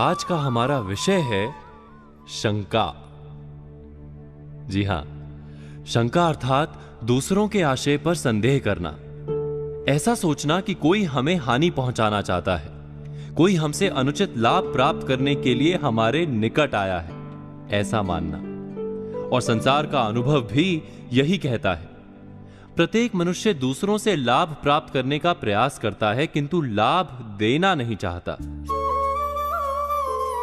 आज का हमारा विषय है शंका। जी हां, शंका अर्थात दूसरों के आशय पर संदेह करना। ऐसा सोचना कि कोई हमें हानि पहुंचाना चाहता है, कोई हमसे अनुचित लाभ प्राप्त करने के लिए हमारे निकट आया है, ऐसा मानना। और संसार का अनुभव भी यही कहता है। प्रत्येक मनुष्य दूसरों से लाभ प्राप्त करने का प्रयास करता है, किंतु लाभ देना नहीं चाहता।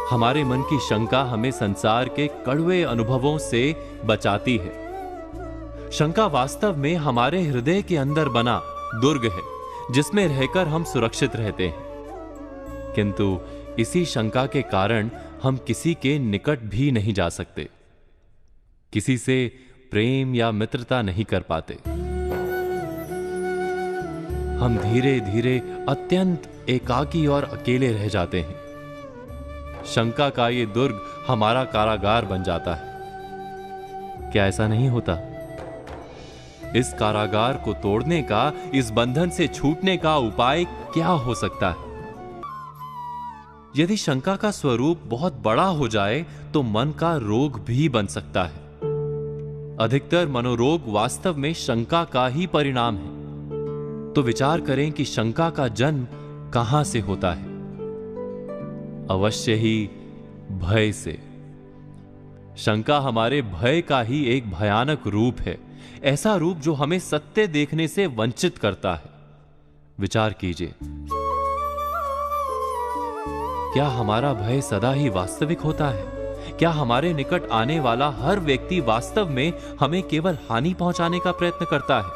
हमारे मन की शंका हमें संसार के कड़वे अनुभवों से बचाती है। शंका वास्तव में हमारे हृदय के अंदर बना दुर्ग है, जिसमें रहकर हम सुरक्षित रहते हैं। किंतु इसी शंका के कारण हम किसी के निकट भी नहीं जा सकते, किसी से प्रेम या मित्रता नहीं कर पाते। हम धीरे धीरे अत्यंत एकाकी और अकेले रह जाते हैं। शंका का ये दुर्ग हमारा कारागार बन जाता है। क्या ऐसा नहीं होता? इस कारागार को तोड़ने का, इस बंधन से छूटने का उपाय क्या हो सकता है? यदि शंका का स्वरूप बहुत बड़ा हो जाए तो मन का रोग भी बन सकता है। अधिकतर मनोरोग वास्तव में शंका का ही परिणाम है। तो विचार करें कि शंका का जन्म कहां से होता है? अवश्य ही भय से। शंका हमारे भय का ही एक भयानक रूप है, ऐसा रूप जो हमें सत्य देखने से वंचित करता है। विचार कीजिए, क्या हमारा भय सदा ही वास्तविक होता है? क्या हमारे निकट आने वाला हर व्यक्ति वास्तव में हमें केवल हानि पहुंचाने का प्रयत्न करता है?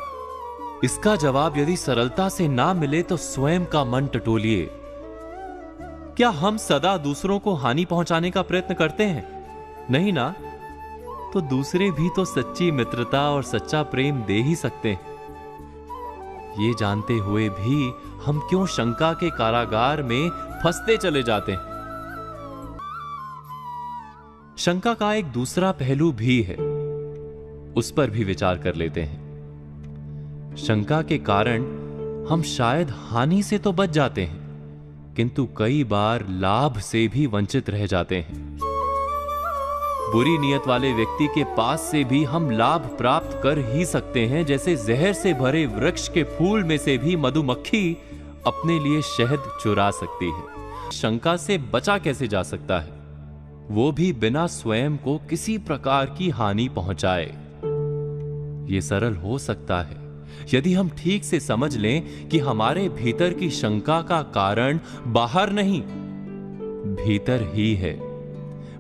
इसका जवाब यदि सरलता से ना मिले तो स्वयं का मन टटोलिए। क्या हम सदा दूसरों को हानि पहुंचाने का प्रयत्न करते हैं? नहीं ना? तो दूसरे भी तो सच्ची मित्रता और सच्चा प्रेम दे ही सकते हैं। ये जानते हुए भी हम क्यों शंका के कारागार में फंसते चले जाते हैं? शंका का एक दूसरा पहलू भी है, उस पर भी विचार कर लेते हैं। शंका के कारण हम शायद हानि से तो बच जाते हैं, किंतु कई बार लाभ से भी वंचित रह जाते हैं। बुरी नीयत वाले व्यक्ति के पास से भी हम लाभ प्राप्त कर ही सकते हैं, जैसे जहर से भरे वृक्ष के फूल में से भी मधुमक्खी अपने लिए शहद चुरा सकती है। शंका से बचा कैसे जा सकता है? वो भी बिना स्वयं को किसी प्रकार की हानि पहुंचाए। ये सरल हो सकता है यदि हम ठीक से समझ लें कि हमारे भीतर की शंका का कारण बाहर नहीं, भीतर ही है।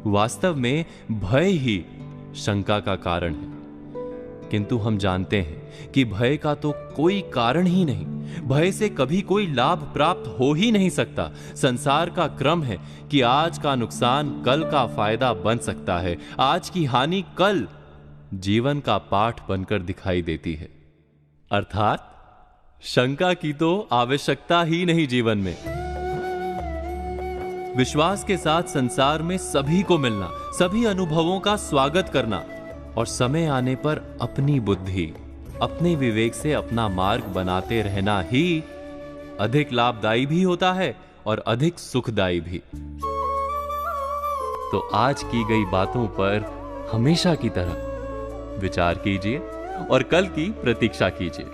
वास्तव में भय ही शंका का कारण है, किंतु हम जानते हैं कि भय का तो कोई कारण ही नहीं। भय से कभी कोई लाभ प्राप्त हो ही नहीं सकता। संसार का क्रम है कि आज का नुकसान कल का फायदा बन सकता है। आज की हानि कल जीवन का पाठ बनकर दिखाई देती है। अर्थात शंका की तो आवश्यकता ही नहीं जीवन में। विश्वास के साथ संसार में सभी को मिलना, सभी अनुभवों का स्वागत करना और समय आने पर अपनी बुद्धि, अपने विवेक से अपना मार्ग बनाते रहना ही अधिक लाभदायी भी होता है और अधिक सुखदायी भी। तो आज की गई बातों पर हमेशा की तरह विचार कीजिए और कल की प्रतीक्षा कीजिए।